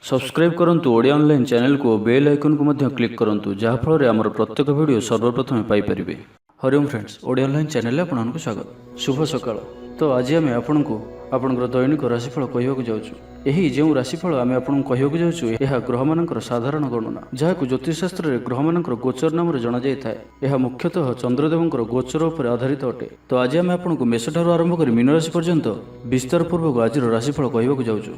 Subscribe करंतु Odia online channel को bell icon को मध्य क्लिक करंतु जहाँ फल आमर प्रत्येक वीडियो सर्वप्रथम Piper. Hariom friends, Odia online channel आपको स्वागत। शुभ सकाळ। तो आज आम आपको आपंकर दैनिक राशिफल कहवाक जाऊँ। यही जो राशिफल आम आपको कहवाक जाऊँ यह ग्रह मानकर साधारण गणना जहाँ ज्योतिषशास्त्र में ग्रह मानकर गोचर नाम जना जाए। यह मुख्यतः चंद्रदेवंकर गोचर उपर आधारित अटे। तो आज आम आपको मेषठार आरंभ कर मीन राशि पर्यंत विस्तार पूर्वक आज राशिफल कहवाक जाऊँ।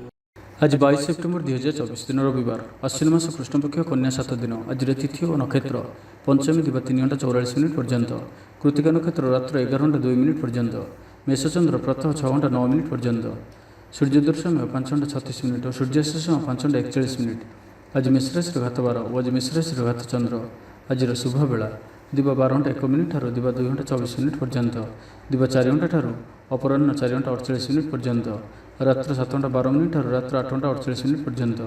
आज 22 सेप्टेम्बर 2024 दिन रविवार, आश्विन मास कृष्णपक्ष कन्या 7 दिन। आज तिथि और नक्षत्र पंचमी दिवा 3 घंटा 44 मिनिट पर्यंत, कृतिका नक्षत्र रात्र 11 घंटा 2 मिनिट पर्यंत, मेषचंद्र प्रातः 6 घंटा 9 मिनिट पर्यंत, सूर्योदय समय 5 घंटा 36 मिनिट और सूर्यास्त समय 5 घंटा 41 मिनिट। आज मेषराशि घात 12 और आज मेषराशि घात चंद्र। आज शुभ बेला दिवा 12 घंटा 1 मिनिट ठार दिवा 2 घंटा 24 मिनिट पर्यंत, दिवा 4 घंटा ठार अपराह्न 4 घंटा 48 मिनिट पर्यंत, रात्र 7 घंटा 12 मिनिट ठार रात्र 8 घंटा 48 मिनिट पर्यंत।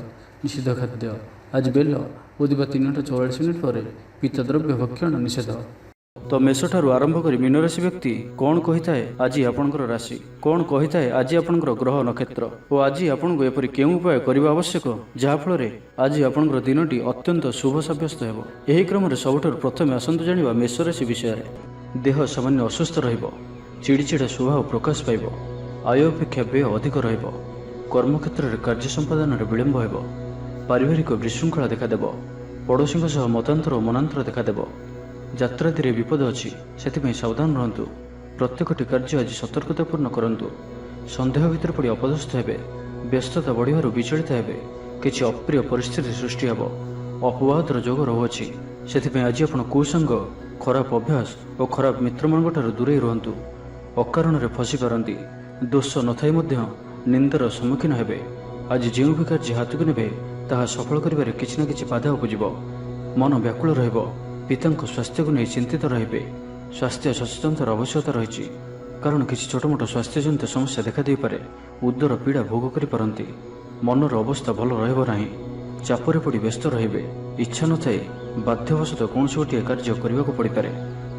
निषिद्ध खाद्य आज बेल और दिवा 3 घंटा 44 मिनिट पर पीतद्रव्य भक्षण निषेध। तो मेषठारु आरंभ कर मीन राशि व्यक्ति कौन कही है आज आपंकर राशि, कौन कही है आज आपंकर ग्रह नक्षत्र और आज आपको एपरी केउं उपाय करने आवश्यक जहाँफल आज आपंकर दिनटी अत्यंत शुभ सब्यस्त हो। यही क्रम सबुठारु प्रथम आसतु जानिबा मेष राशि विषय। देह सामान्य असुस्थ रहिबो, चिड़चिड़ा स्वभाव प्रकाश पाइब, आय अपेक्षा व्यय अधिक रहिबो, कर्मक्षेत्र में कार्य संपादन में विलंब हो, पारिवारिक विशृंखला देखादेव, पड़ोशी मतांतर और मनांतर देखादेव, यात्रादि विपद अच्छी से सावधान रहतु, प्रत्येकटी कार्य आज सतर्कतापूर्ण करंतु, संदेह भितर पड़ अपदस्थ हेबे, व्यस्तता बढ़िबार विचलित हेबे, किछि अप्रिय परिस्थिति सृष्टि हेब, अपवादर जोग रहुअछि से आज आपण कुसंग खराब अभ्यास और खराब मित्रमानक दूरे रुहतु, अकारण फसी पारती, दोष नथाई मध्य निंदार सम्मुखीन हेबे। आज जो भी कार्य हाथ को नेबे ताहा सफल करिबारे किछि ना किछि बाधा उपजिब, मन व्याकुल रहिबो, पिता स्वास्थ्य को नहीं चिंतित रहिबे। स्वास्थ्य सचेतनतार आवश्यकता रही कारण किसी छोटमोट स्वास्थ्यजनित समस्या देखा दे पारे, उदर पीड़ा भोग करि पारंती, मनर अवस्था भल रहिबो नाही, चापरे पड़ी व्यस्त रहिबे, इच्छा न थाए बाध्यवशतः कौन गोटे कार्य करने को पड़िपारे,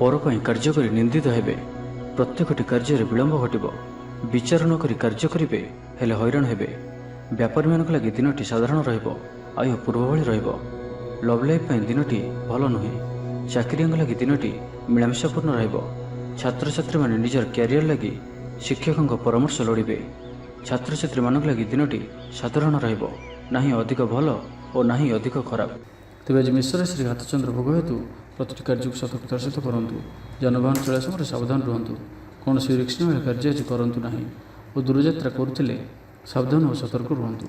पर पई कार्य करि निंदित हेबे, प्रत्येकटी कार्य विलंब घटिबो, विचार न करी कार्य करिबे हेले हैरान हेबे। व्यापारी मानक लागि दिनटी साधारण रहिबो, आय पूर्व भली रहिबो, लव लाइफ पई दिनटी भल नुहे, चाकरियांग लागि दिनटी मिलामिशापूर्ण रहिबो, छात्र छात्री माने निजर क्यारियर लागि शिक्षकों परामर्श लोड़िबे, छात्र छात्री मानक लागि दिनटी साधारण रहिबो, नाही अधिक भल और नाही अधिक खराब। तेज आज मेषराशि घात चंद्र भोग हेतु प्रतिटी कार्य को सतर्कतार सहित करंतु, जानवाहन चलवा समय सावधान रुहतु, कौन रिस्क न कार्य आज करंतु नाही और दूरयात्रा करुथिले सावधान और सतर्क रुहतु।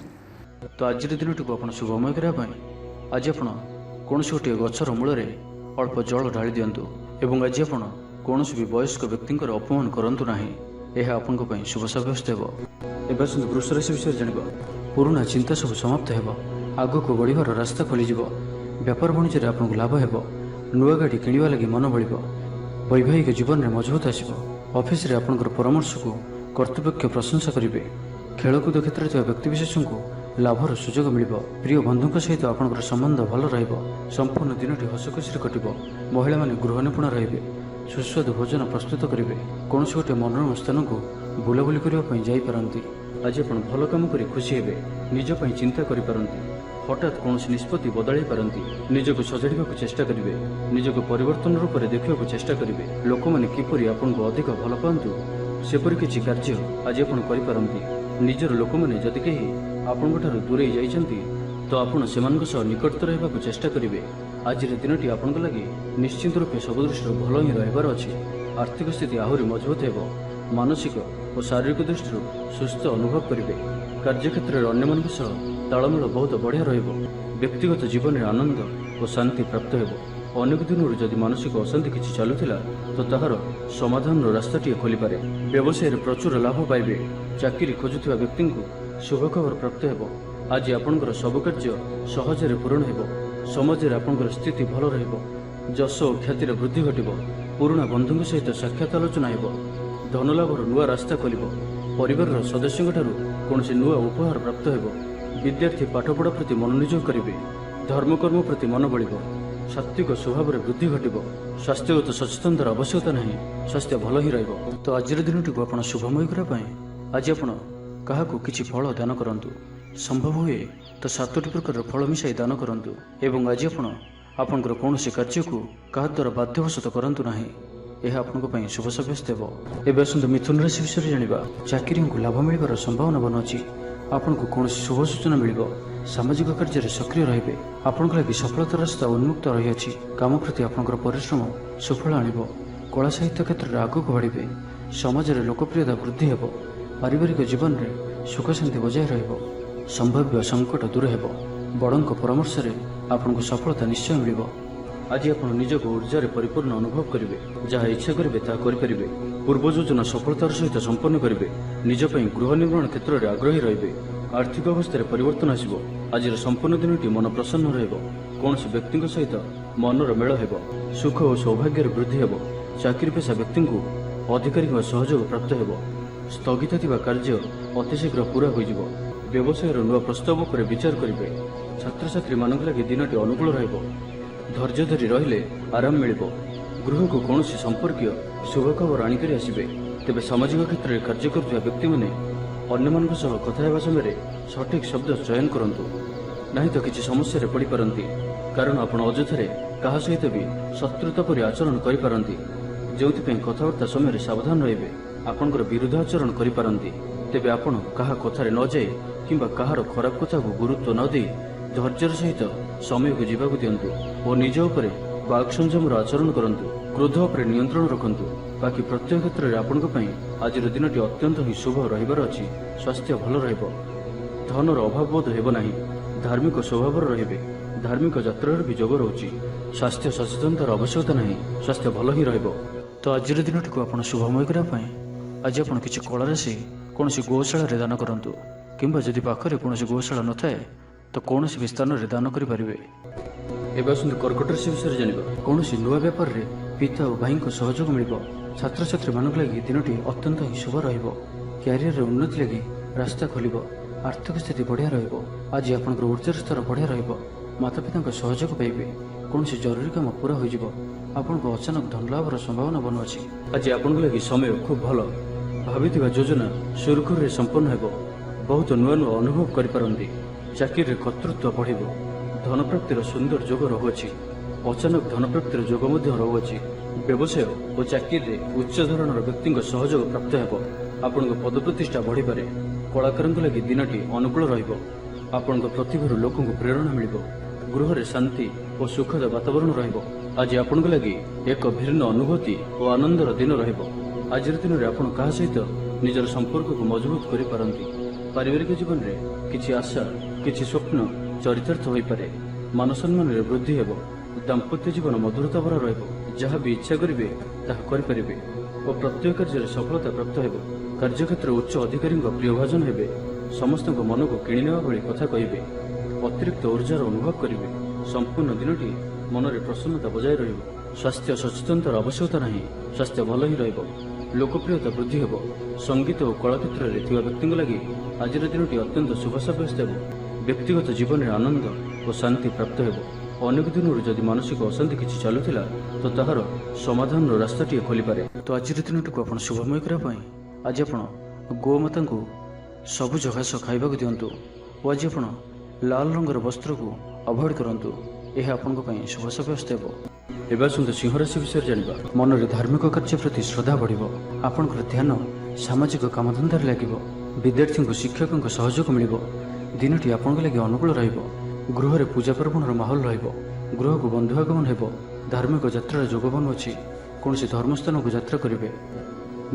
तो आज दिनटी को आप शुभमय करने आज आप कौन गोटे गचर मूल अल्प जल ढाली दिंतु एवं आज आप कौन भी वयस्क व्यक्ति अपमान करूँ ना, यह आपंप शुभ सब्यस्त हो। एवं वृष राशि विषय जाना, पुराना चिंता सब समाप्त हो, आग को बढ़िबार रास्ता खोलीज, व्यापार वाणिज्य आपको लाभ हो, नुआ गाड़ी किणवा लगी मन बल, वैवाहिक जीवन में मजबूत आसो, ऑफिस रे आपनकर परामर्श को कर्तृपक्ष प्रशंसा करेंगे, खेलकूद क्षेत्र में व्यक्तिविशेष को लाभर सुजोग मिल, प्रिय बंधु सहित आपनकर संबंध भल रहिबो, संपूर्ण दिनटी हसखुशी कटिबो, महिला माने गृह निपुण रहिबे, सुस्वादु भोजन प्रस्तुत करेंगे, कौन गोटे मनोरम स्थान को बुलाबुली करने जापारती, आज आप भल कम कर खुशी हेबे, निजपाई चिंता करिपारंती, हठात कौन निष्पत्ति बदल पारती, निजक सजाड़ा चेष्टा करेंगे, निजक परिवर्तन रूप में देखा चेष्टा करेंगे, लोक मैंने किपरि आपको अधिक भल पातु सेपरि किछि कार्य आज आप करिपारंती, निजर लोक मैंने जदि कहीं आपंठार दूरे जाइछंती तो आपण सेमानक सह निकटतर होगाक चेष्टा करेंगे। आज दिनटी आपन लगी निश्चित रूपे सब दृष्टि भल ही रहिबार अछि, आर्थिक स्थिति आहरी मजबूत हेबो, मानसिक और शारीरिक दृष्टि सुस्थ अनुभव करेंगे, कार्यक्षेत्र में अन्य मानक सह तालमेल बहुत बढ़िया रहिबो, व्यक्तिगत जीवन में आनंद और शांति प्राप्त हेबो। अनेक दिन जदि मानसिक अशांति किछि चलुथिला तो ताहार समाधान रास्ताटी खोली पारे, व्यवसाय में प्रचुर लाभ पाइबे, चाकरी खोजुथिबा व्यक्ति को शुभ खबर प्राप्त हेबो। आज आपनकर सब कार्य सहजरे पूर्ण हेबो, समाज में आपनकर स्थिति भल रहिबो, जश और ख्यातिर वृद्धि घटिबो, पुराना बंधु सहित साक्षात आलोचना हेबो, धनलाभर नुआ रास्ता खोलिबो, परिवार सदस्यों ठारू कौनसी नुआ उपहार प्राप्त हेबो, विद्यार्थी पाठपढ़ा प्रति मनोनियोग करेंगे, धर्मकर्म प्रति मन बढ़िबो, सात्विक स्वभाव में वृद्धि घटिबो, स्वास्थ्यगत सचेतनतार आवश्यकता नहीं, स्वास्थ्य भल ही रहिबो। तो आज दिनटी को आप शुभमय करने आज आप क्या किसी फल दान करंतु, ସମ୍ଭବ ହୁଏ ତ 7ଟି ପ୍ରକାର ଫଳ ମିଶାଇ ଦାନ କରନ୍ତୁ। ଏବଂ ଆଜି ଆପଣ ଆପଣଙ୍କର କୌଣସି କାର୍ଯ୍ୟକୁ କାହା ଦ୍ୱାରା ବାଧ୍ୟବଶତଃ କରନ୍ତୁ ନାହିଁ। ଏହା ଆପଣଙ୍କ ପାଇଁ ଶୁଭ ସାବ୍ୟସ୍ତ ହେବ। ଏବେ ଆସନ୍ତୁ ମିଥୁନ ରାଶି ବିଷୟରେ ଜାଣିବା। ଚାକିରିଙ୍କୁ ଲାଭ ମିଳିବାର ସମ୍ଭାବନା ବନ ଅଛି। ଆପଣଙ୍କୁ କୌଣସି ଶୁଭ ସୂଚନା ମିଳିବ। ସାମାଜିକ କାର୍ଯ୍ୟରେ ସକ୍ରିୟ ରହିବେ। ଆପଣଙ୍କ ଲାଗି ସଫଳତାର ରାସ୍ତା ଉନ୍ମୁକ୍ତ ରହିଅଛି। କାମ ପ୍ରତି ଆପଣଙ୍କର ପରିଶ୍ରମ ସୁଫଳ ଆଣିବ। କଳା ସାହିତ୍ୟ କ୍ଷେତ୍ରରେ ଆଗକୁ ବଢ଼ିବେ। ସମାଜରେ ଲୋକପ୍ରିୟତା ବୃଦ୍ଧି ହେବ। ପାରିବାରିକ ଜୀବନରେ ସୁଖ ଶାନ୍ତି ବଜାୟ ରହିବ। ସମ୍ଭାବ୍ୟ ସଙ୍କଟ ଦୂର ହେବ। ବଡ଼ଙ୍କ ପରାମର୍ଶରେ ଆପଣଙ୍କୁ ସଫଳତା ନିଶ୍ଚୟ ମିଳିବ। ଆଜି ଆପଣ ନିଜକୁ ଊର୍ଜାରେ ପରିପୂର୍ଣ୍ଣ ଅନୁଭବ କରିବେ। ଯାହା ଇଚ୍ଛା କରିବେ ତାହା କରିପାରିବେ। ପୂର୍ବ ଯୋଜନା ସଫଳତାର ସହିତ ସମ୍ପନ୍ନ କରିବେ। ନିଜ ପାଇଁ ଗୃହ ନିର୍ମାଣ କ୍ଷେତ୍ରରେ ଆଗ୍ରହୀ ରହିବେ। ଆର୍ଥିକ ଅବସ୍ଥାରେ ପରିବର୍ତ୍ତନ ଆସିବ। ଆଜିର ସମ୍ପୂର୍ଣ୍ଣ ଦିନଟି ମନ ପ୍ରସନ୍ନ ରହିବ। କୌଣସି ବ୍ୟକ୍ତିଙ୍କ ସହିତ ମନର ମେଳ ହେବ। ସୁଖ ଓ ସୌଭାଗ୍ୟର ବୃଦ୍ଧି ହେବ। ଚାକିରି ପେଶା ବ୍ୟକ୍ତିଙ୍କୁ ଅଧିକାରୀଙ୍କ ସହଯୋଗ ପ୍ରାପ୍ତ ହେବ। ସ୍ଥଗିତ ଥିବା କାର୍ଯ୍ୟ ଅତିଶୀଘ୍ର ପୂରା ହୋଇଯିବ। ବ୍ୟବସାୟର ନୂଆ ପ୍ରସ୍ତାବ ଉପରେ ବିଚାର କରିବେ। ଛାତ୍ରଛାତ୍ରୀମାନଙ୍କ ଲାଗି ଦିନଟି ଅନୁକୂଳ ରହିବ। ଧୈର୍ଯ୍ୟ ଧରି ରହିଲେ ଆରାମ ମିଳିବ। ଗୃହକୁ କୌଣସି ସମ୍ପର୍କୀୟ ଶୁଭ ଖବର ଆଣିକରି ଆସିବେ। ତେବେ ସାମାଜିକ କ୍ଷେତ୍ରରେ କାର୍ଯ୍ୟ କରୁଥିବା ବ୍ୟକ୍ତିମାନେ ଅନ୍ୟମାନଙ୍କ ସହ କଥା ହେବା ସମୟରେ ସଠିକ୍ ଶବ୍ଦ ଚୟନ କରନ୍ତୁ, ନାହିଁ ତ କିଛି ସମସ୍ୟାରେ ପଡ଼ିପାରନ୍ତି। କାରଣ ଆପଣ ଅଯଥାରେ କାହା ସହିତ ବି ଶତ୍ରୁତା ପରି ଆଚରଣ କରିପାରନ୍ତି, ଯେଉଁଥିପାଇଁ କଥାବାର୍ତ୍ତା ସମୟରେ ସାବଧାନ ରହିବେ। ଆପଣଙ୍କର ବିରୁଦ୍ଧ ଆଚରଣ କରିପାରନ୍ତି। ତେବେ ଆପଣ କାହା କଥାରେ ନ ଯାଇ କିମ୍ବା କାହାର ଖରାପ କଥାକୁ ଗୁରୁତ୍ୱ ନ ଦେଇ ଧୈର୍ଯ୍ୟର ସହିତ ସମୟକୁ ଯିବାକୁ ଦିଅନ୍ତୁ ଓ ନିଜ ଉପରେ ବାକ୍ ସଂଯମର ଆଚରଣ କରନ୍ତୁ। କ୍ରୋଧ ଉପରେ ନିୟନ୍ତ୍ରଣ ରଖନ୍ତୁ। ବାକି ପ୍ରତ୍ୟେକ କ୍ଷେତ୍ରରେ ଆପଣଙ୍କ ପାଇଁ ଆଜିର ଦିନଟି ଅତ୍ୟନ୍ତ ହିଁ ଶୁଭ ରହିବାର ଅଛି। ସ୍ୱାସ୍ଥ୍ୟ ଭଲ ରହିବ। ଧନର ଅଭାବ ବୋଧ ହେବ ନାହିଁ। ଧାର୍ମିକ ସ୍ୱଭାବର ରହିବେ। ଧାର୍ମିକ ଯାତ୍ରାର ବି ଯୋଗ ରହୁଛି। ସ୍ୱାସ୍ଥ୍ୟ ସଚେତନତାର ଆବଶ୍ୟକତା ନାହିଁ। ସ୍ୱାସ୍ଥ୍ୟ ଭଲ ହିଁ ରହିବ। ତ ଆଜିର ଦିନଟିକୁ ଆପଣ ଶୁଭମୟ କରିବା ପାଇଁ ଆଜି ଆପଣ କିଛି କଳା ରାଶି କୌଣସି ଗୋଶାଳାରେ ଦାନ କରନ୍ତୁ, କିମ୍ବା ଯଦି ପାଖରେ କୌଣସି ଗୋଶାଳା ନଥାଏ ତ କୌଣସି ବି ସ୍ଥାନରେ ଦାନ କରିପାରିବେ। ଏବେ ଆସନ୍ତୁ କର୍କଟ ରାଶି ବିଷୟରେ ଜାଣିବା। କୌଣସି ନୂଆ ବ୍ୟାପାରରେ ପିତା ଓ ଭାଇଙ୍କ ସହଯୋଗ ମିଳିବ। ଛାତ୍ରଛାତ୍ରୀମାନଙ୍କ ଲାଗି ଦିନଟି ଅତ୍ୟନ୍ତ ହିଁ ଶୁଭ ରହିବ। କ୍ୟାରିୟରରେ ଉନ୍ନତି ଲାଗି ରାସ୍ତା ଖୋଲିବ। ଆର୍ଥିକ ସ୍ଥିତି ବଢ଼ିଆ ରହିବ। ଆଜି ଆପଣଙ୍କର ଊର୍ଜାର ସ୍ତର ବଢ଼ିଆ ରହିବ। ମାତାପିତାଙ୍କ ସହଯୋଗ ପାଇବେ। କୌଣସି ଜରୁରୀ କାମ ପୁରା ହୋଇଯିବ। ଆପଣଙ୍କୁ ଅଚାନକ ଧନ ଲାଭର ସମ୍ଭାବନା ବନ ଅଛି। ଆଜି ଆପଣଙ୍କ ଲାଗି ସମୟ ଖୁବ୍ ଭଲ। ଭାବିଥିବା ଯୋଜନା ସୁରୁଖୁରୁରେ ସମ୍ପନ୍ନ ହେବ। ବହୁତ ନୂଆ ନୂଆ ଅନୁଭବ କରିପାରନ୍ତି। ଚାକିରିରେ କର୍ତ୍ତୃତ୍ୱ ବଢ଼ିବ। ଧନପ୍ରାପ୍ତିର ସୁନ୍ଦର ଯୋଗ ରହୁଅଛି। ଅଚାନକ ଧନପ୍ରାପ୍ତିର ଯୋଗ ମଧ୍ୟ ରହୁଅଛି। ବ୍ୟବସାୟ ଓ ଚାକିରିରେ ଉଚ୍ଚ ଧରଣର ବ୍ୟକ୍ତିଙ୍କ ସହଯୋଗ ପ୍ରାପ୍ତ ହେବ। ଆପଣଙ୍କ ପଦପ୍ରତିଷ୍ଠା ବଢ଼ିପାରେ। କଳାକାରଙ୍କ ଲାଗି ଦିନଟି ଅନୁକୂଳ ରହିବ। ଆପଣଙ୍କ ପ୍ରତିଭାରୁ ଲୋକଙ୍କୁ ପ୍ରେରଣା ମିଳିବ। ଗୃହରେ ଶାନ୍ତି ଓ ସୁଖଦ ବାତାବରଣ ରହିବ। ଆଜି ଆପଣଙ୍କ ଲାଗି ଏକ ଭିନ୍ନ ଅନୁଭୂତି ଓ ଆନନ୍ଦର ଦିନ ରହିବ। ଆଜିର ଦିନରେ ଆପଣ କାହା ସହିତ ନିଜର ସମ୍ପର୍କକୁ ମଜବୁତ କରିପାରନ୍ତି। ପାରିବାରିକ ଜୀବନରେ କିଛି ଆଶା, କିଛି ସ୍ୱପ୍ନ ଚରିତାର୍ଥ ହୋଇପାରେ। ମାନସମ୍ମାନରେ ବୃଦ୍ଧି ହେବ। ଦାମ୍ପତ୍ୟ ଜୀବନ ମଧୁରତା ଭରା ରହିବ। ଯାହା ବି ଇଚ୍ଛା କରିବେ ତାହା କରିପାରିବେ ଓ ପ୍ରତ୍ୟେକ କାର୍ଯ୍ୟରେ ସଫଳତା ପ୍ରାପ୍ତ ହେବ। କାର୍ଯ୍ୟକ୍ଷେତ୍ରରେ ଉଚ୍ଚ ଅଧିକାରୀଙ୍କ ପ୍ରିୟଭାଜନ ହେବେ। ସମସ୍ତଙ୍କ ମନକୁ କିଣିନେବା ଭଳି କଥା କହିବେ। ଅତିରିକ୍ତ ଊର୍ଜାର ଅନୁଭବ କରିବେ। ସମ୍ପୂର୍ଣ୍ଣ ଦିନଟି ମନରେ ପ୍ରସନ୍ନତା ବଜାୟ ରହିବ। ସ୍ୱାସ୍ଥ୍ୟ ସଚେତନତାର ଆବଶ୍ୟକତା ନାହିଁ। ସ୍ୱାସ୍ଥ୍ୟ ଭଲ ହିଁ ରହିବ। ଲୋକପ୍ରିୟତା ବୃଦ୍ଧି ହେବ। ସଙ୍ଗୀତ ଓ କଳା କ୍ଷେତ୍ରରେ ଥିବା ବ୍ୟକ୍ତିଙ୍କ ଲାଗି ଆଜିର ଦିନଟି ଅତ୍ୟନ୍ତ ଶୁଭ ସାବ୍ୟସ୍ତ ହେବ। ବ୍ୟକ୍ତିଗତ ଜୀବନରେ ଆନନ୍ଦ ଓ ଶାନ୍ତି ପ୍ରାପ୍ତ ହେବ। ଅନେକ ଦିନରୁ ଯଦି ମାନସିକ ଅଶାନ୍ତି କିଛି ଚାଲୁଥିଲା ତ ତାହାର ସମାଧାନର ରାସ୍ତାଟିଏ ଖୋଲିପାରେ। ତ ଆଜିର ଦିନଟିକୁ ଆପଣ ଶୁଭମୟ କରିବା ପାଇଁ ଆଜି ଆପଣ ଗୋମାତାଙ୍କୁ ସବୁଜ ଘାସ ଖାଇବାକୁ ଦିଅନ୍ତୁ ଓ ଆଜି ଆପଣ ଲାଲ ରଙ୍ଗର ବସ୍ତ୍ରକୁ ଆଭଏଡ୍ କରନ୍ତୁ। ଏହା ଆପଣଙ୍କ ପାଇଁ ଶୁଭ ସାବ୍ୟସ୍ତ ହେବ। ଏବେ ଆସନ୍ତୁ ସିଂହ ରାଶି ବିଷୟରେ ଜାଣିବା। ମନରେ ଧାର୍ମିକ କାର୍ଯ୍ୟ ପ୍ରତି ଶ୍ରଦ୍ଧା ବଢ଼ିବ। ଆପଣଙ୍କର ଧ୍ୟାନ ସାମାଜିକ କାମଧନ୍ଦାରେ ଲାଗିବ। ବିଦ୍ୟାର୍ଥୀଙ୍କୁ ଶିକ୍ଷକଙ୍କ ସହଯୋଗ ମିଳିବ। ଦିନଟି ଆପଣଙ୍କ ଲାଗି ଅନୁକୂଳ ରହିବ। ଗୃହରେ ପୂଜା ପାର୍ବଣର ମାହୋଲ ରହିବ। ଗୃହକୁ ବନ୍ଧୁ ଆଗମନ ହେବ। ଧାର୍ମିକ ଯାତ୍ରାର ଯୋଗବନ ଅଛି। କୌଣସି ଧର୍ମସ୍ଥାନକୁ ଯାତ୍ରା କରିବେ।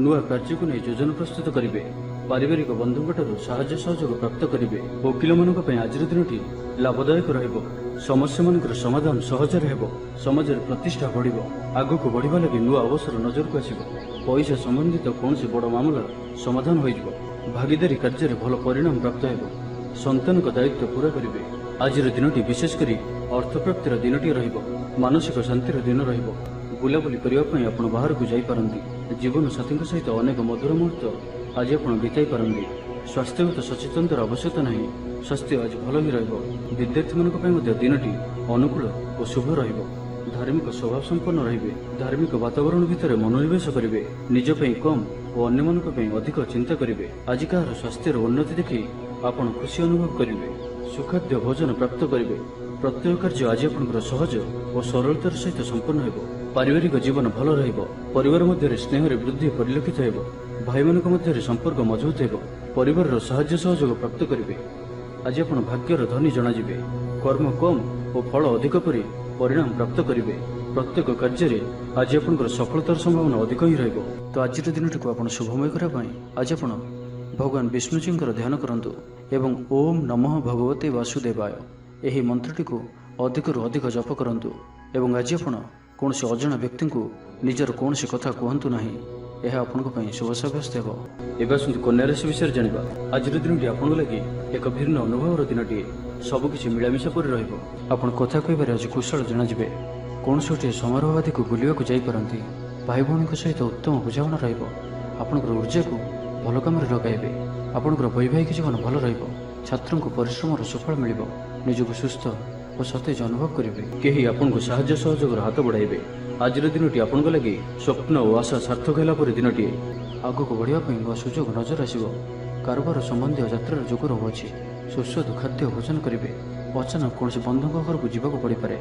ନୂଆ କାର୍ଯ୍ୟକୁ ନେଇ ଯୋଜନା ପ୍ରସ୍ତୁତ କରିବେ। ପାରିବାରିକ ବନ୍ଧୁଙ୍କଠାରୁ ସାହାଯ୍ୟ ସହଯୋଗ ପ୍ରାପ୍ତ କରିବେ। ଓକିଲମାନଙ୍କ ପାଇଁ ଆଜିର ଦିନଟି ଲାଭଦାୟକ ରହିବ। ସମସ୍ୟାମାନଙ୍କର ସମାଧାନ ସହଜରେ ହେବ। ସମାଜରେ ପ୍ରତିଷ୍ଠା ବଢ଼ିବ। ଆଗକୁ ବଢ଼ିବା ଲାଗି ନୂଆ ଅବସର ନଜରକୁ ଆସିବ। ପଇସା ସମ୍ବନ୍ଧିତ କୌଣସି ବଡ଼ ମାମଲା ସମାଧାନ ହୋଇଯିବ। ଭାଗିଦାରୀ କାର୍ଯ୍ୟରେ ଭଲ ପରିଣାମ ପ୍ରାପ୍ତ ହେବ। ସନ୍ତାନଙ୍କ ଦାୟିତ୍ୱ ପୂରା କରିବେ। ଆଜିର ଦିନଟି ବିଶେଷ କରି ଅର୍ଥପ୍ରାପ୍ତିର ଦିନଟିଏ ରହିବ। ମାନସିକ ଶାନ୍ତିର ଦିନ ରହିବ। ବୁଲାବୁଲି କରିବା ପାଇଁ ଆପଣ ବାହାରକୁ ଯାଇପାରନ୍ତି। ଜୀବନସାଥୀଙ୍କ ସହିତ ଅନେକ ମଧୁର ମୁହୂର୍ତ୍ତ ଆଜି ଆପଣ ବିତାଇ ପାରନ୍ତି। ସ୍ୱାସ୍ଥ୍ୟଗତ ସଚେତନତାର ଆବଶ୍ୟକତା ନାହିଁ। ସ୍ୱାସ୍ଥ୍ୟ ଆଜି ଭଲ ହିଁ ରହିବ। ବିଦ୍ୟାର୍ଥୀମାନଙ୍କ ପାଇଁ ମଧ୍ୟ ଦିନଟି ଅନୁକୂଳ ଓ ଶୁଭ ରହିବ। ଧାର୍ମିକ ସ୍ୱଭାବ ସମ୍ପନ୍ନ ରହିବେ। ଧାର୍ମିକ ବାତାବରଣ ଭିତରେ ମନୋନିବେଶ କରିବେ। ନିଜ ପାଇଁ କମ୍ ଓ ଓ ଅନ୍ୟମାନଙ୍କ ପାଇଁ ଅଧିକ ଚିନ୍ତା କରିବେ। ଆଜି କାହାର ସ୍ୱାସ୍ଥ୍ୟର ଉନ୍ନତି ଦେଖି ଆପଣ ଖୁସି ଅନୁଭବ କରିବେ। ସୁଖାଦ୍ୟ ଭୋଜନ ପ୍ରାପ୍ତ କରିବେ। ପ୍ରତ୍ୟେକ କାର୍ଯ୍ୟ ଆଜି ଆପଣଙ୍କର ସହଜ ଓ ସରଳତାର ସହିତ ସମ୍ପନ୍ନ ହେବ। ପାରିବାରିକ ଜୀବନ ଭଲ ରହିବ। ପରିବାର ମଧ୍ୟରେ ସ୍ନେହରେ ବୃଦ୍ଧି ପରିଲକ୍ଷିତ ହେବ। ଭାଇମାନଙ୍କ ମଧ୍ୟରେ ସମ୍ପର୍କ ମଜବୁତ ହେବ। ପରିବାରର ସାହାଯ୍ୟ ସହଯୋଗ ପ୍ରାପ୍ତ କରିବେ। ଆଜି ଆପଣ ଭାଗ୍ୟର ଧନୀ ଜଣାଯିବେ। କର୍ମ କମ୍ ଓ ଫଳ ଅଧିକ ପରି ପରିଣାମ ପ୍ରାପ୍ତ କରିବେ। ପ୍ରତ୍ୟେକ କାର୍ଯ୍ୟରେ ଆଜି ଆପଣଙ୍କର ସଫଳତାର ସମ୍ଭାବନା ଅଧିକ ହିଁ ରହିବ। ତ ଆଜିର ଦିନଟିକୁ ଆପଣ ଶୁଭମୟ କରିବା ପାଇଁ ଆଜି ଆପଣ ଭଗବାନ ବିଷ୍ଣୁଜୀଙ୍କର ଧ୍ୟାନ କରନ୍ତୁ ଏବଂ ଓମ୍ ନମଃ ଭଗବତେ ବାସୁଦେବାୟ ଏହି ମନ୍ତ୍ରଟିକୁ ଅଧିକରୁ ଅଧିକ ଜପ କରନ୍ତୁ। ଏବଂ ଆଜି ଆପଣ କୌଣସି ଅଜଣା ବ୍ୟକ୍ତିଙ୍କୁ ନିଜର କୌଣସି କଥା କୁହନ୍ତୁ ନାହିଁ। ଏହା ଆପଣଙ୍କ ପାଇଁ ଶୁଭ ସାବ୍ୟସ୍ତ ହେବ। ଏବେ ଆସନ୍ତୁ କନ୍ୟା ରାଶି ବିଷୟରେ ଜାଣିବା। ଆଜିର ଦିନଟି ଆପଣଙ୍କ ଲାଗି ଏକ ଭିନ୍ନ ଅନୁଭବର ଦିନଟିଏ। ସବୁକିଛି ମିଳାମିଶା ପରି ରହିବ। ଆପଣ କଥା କହିବାରେ ଆଜି କୁଶଳ ଜଣାଯିବେ। କୌଣସି ଗୋଟିଏ ସମାରୋହ ଆଦିକୁ ବୁଲିବାକୁ ଯାଇପାରନ୍ତି। ଭାଇ ଭଉଣୀଙ୍କ ସହିତ ଉତ୍ତମ ବୁଝାମଣା ରହିବ। ଆପଣଙ୍କର ଉର୍ଜାକୁ ଭଲ କାମରେ ଲଗାଇବେ। ଆପଣଙ୍କର ବୈବାହିକ ଜୀବନ ଭଲ ରହିବ। ଛାତ୍ରଙ୍କୁ ପରିଶ୍ରମର ସୁଫଳ ମିଳିବ। ନିଜକୁ ସୁସ୍ଥ ଓ ସତେଜ ଅନୁଭବ କରିବେ। କେହି ଆପଣଙ୍କୁ ସାହାଯ୍ୟ ସହଯୋଗର ହାତ ବଢ଼ାଇବେ। ଆଜିର ଦିନଟି ଆପଣଙ୍କ ଲାଗି ସ୍ୱପ୍ନ ଓ ଆଶା ସାର୍ଥକ ହେଲା ପରି ଦିନଟିଏ। ଆଗକୁ ବଢ଼ିବା ପାଇଁ ନୂଆ ସୁଯୋଗ ନଜର ଆସିବ। କାରବାର ସମ୍ବନ୍ଧୀୟ ଯାତ୍ରାର ଯୋଗ ରହୁଅଛି। ସୁସ୍ୱାଦୁ ଖାଦ୍ୟ ଭୋଜନ କରିବେ। ଅଚାନକ କୌଣସି ବନ୍ଧୁଙ୍କ ଘରକୁ ଯିବାକୁ ପଡ଼ିପାରେ।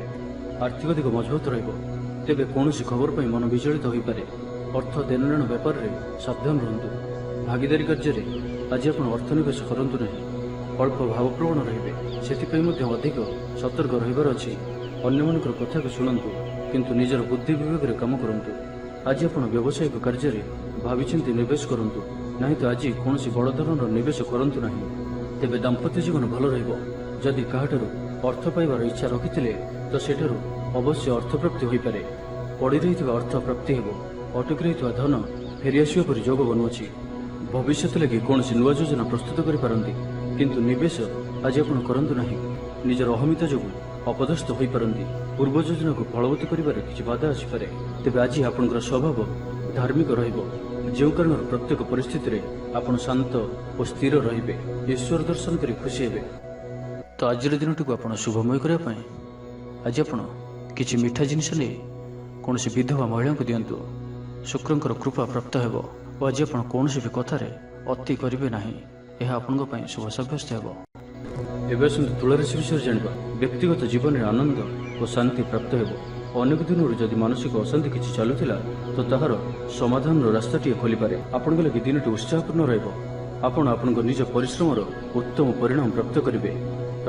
ଆର୍ଥିକ ଦିଗ ମଜବୁତ ରହିବ। ତେବେ କୌଣସି ଖବର ପାଇଁ ମନ ବିଚଳିତ ହୋଇପାରେ। ଅର୍ଥ ଦେଣନେଣ ବ୍ୟାପାରରେ ସାବଧାନ ରୁହନ୍ତୁ। ଭାଗିଦାରୀ କାର୍ଯ୍ୟରେ ଆଜି ଆପଣ ଅର୍ଥ ନିବେଶ କରନ୍ତୁ ନାହିଁ। ଅଳ୍ପ ଭାବପ୍ରବଣ ରହିବେ। ସେଥିପାଇଁ ମଧ୍ୟ ଅଧିକ ସତର୍କ ରହିବାର ଅଛି। ଅନ୍ୟମାନଙ୍କର କଥାକୁ ଶୁଣନ୍ତୁ କିନ୍ତୁ ନିଜର ବୁଦ୍ଧି ବିବେକରେ କାମ କରନ୍ତୁ। ଆଜି ଆପଣ ବ୍ୟବସାୟିକ କାର୍ଯ୍ୟରେ ଭାବିଚିନ୍ତି ନିବେଶ କରନ୍ତୁ। ନାହିଁ ତ ଆଜି କୌଣସି ବଡ଼ ଧରଣର ନିବେଶ କରନ୍ତୁ ନାହିଁ। ତେବେ ଦାମ୍ପତ୍ୟ ଜୀବନ ଭଲ ରହିବ। ଯଦି କାହାଠାରୁ ଅର୍ଥ ପାଇବାର ଇଚ୍ଛା ରଖିଥିଲେ ତ ସେଠାରୁ ଅବଶ୍ୟ ଅର୍ଥପ୍ରାପ୍ତି ହୋଇପାରେ। ପଡ଼ି ରହିଥିବା ଅର୍ଥ ପ୍ରାପ୍ତି ହେବ। ଅଟକି ରହିଥିବା ଧନ ଫେରିଆସିବା ପରି ଯୋଗ ବନୁଅଛି। ଭବିଷ୍ୟତ ଲାଗି କୌଣସି ନୂଆ ଯୋଜନା ପ୍ରସ୍ତୁତ କରିପାରନ୍ତି କିନ୍ତୁ ନିବେଶ ଆଜି ଆପଣ କରନ୍ତୁ ନାହିଁ। ନିଜର ଅହମିତା ଯୋଗୁଁ ଅପଦସ୍ଥ ହୋଇପାରନ୍ତି। ପୂର୍ବ ଯୋଜନାକୁ ଫଳବତୀ କରିବାରେ କିଛି ବାଧା ଆସିପାରେ। ତେବେ ଆଜି ଆପଣଙ୍କର ସ୍ୱଭାବ ଧାର୍ମିକ ରହିବ। ଯେଉଁ କାରଣରୁ ପ୍ରତ୍ୟେକ ପରିସ୍ଥିତିରେ ଆପଣ ଶାନ୍ତ ଓ ସ୍ଥିର ରହିବେ। ଈଶ୍ୱର ଦର୍ଶନ କରି ଖୁସି ହେବେ। ତ ଆଜିର ଦିନଟିକୁ ଆପଣ ଶୁଭମୟ କରିବା ପାଇଁ ଆଜି ଆପଣ କିଛି ମିଠା ଜିନିଷ ନେଇ କୌଣସି ବିଧବା ମହିଳାଙ୍କୁ ଦିଅନ୍ତୁ। ଶୁକ୍ରଙ୍କର କୃପା ପ୍ରାପ୍ତ ହେବ ଓ ଆଜି ଆପଣ କୌଣସି ବି କଥାରେ ଅତି କରିବେ ନାହିଁ। ଏହା ଆପଣଙ୍କ ପାଇଁ ଶୁଭ ସାବ୍ୟସ୍ତ ହେବ। ଏବେ ଆସନ୍ତୁ ତୁଳାରାଶି ବିଷୟରେ ଜାଣିବା। ବ୍ୟକ୍ତିଗତ ଜୀବନରେ ଆନନ୍ଦ ଓ ଶାନ୍ତି ପ୍ରାପ୍ତ ହେବ। ଅନେକ ଦିନରୁ ଯଦି ମାନସିକ ଅଶାନ୍ତି କିଛି ଚାଲୁଥିଲା ତ ତାହାର ସମାଧାନର ରାସ୍ତାଟିଏ ଖୋଲିପାରେ। ଆପଣଙ୍କ ଲାଗି ଦିନଟି ଉତ୍ସାହପୂର୍ଣ୍ଣ ରହିବ। ଆପଣ ଆପଣଙ୍କ ନିଜ ପରିଶ୍ରମର ଉତ୍ତମ ପରିଣାମ ପ୍ରାପ୍ତ କରିବେ।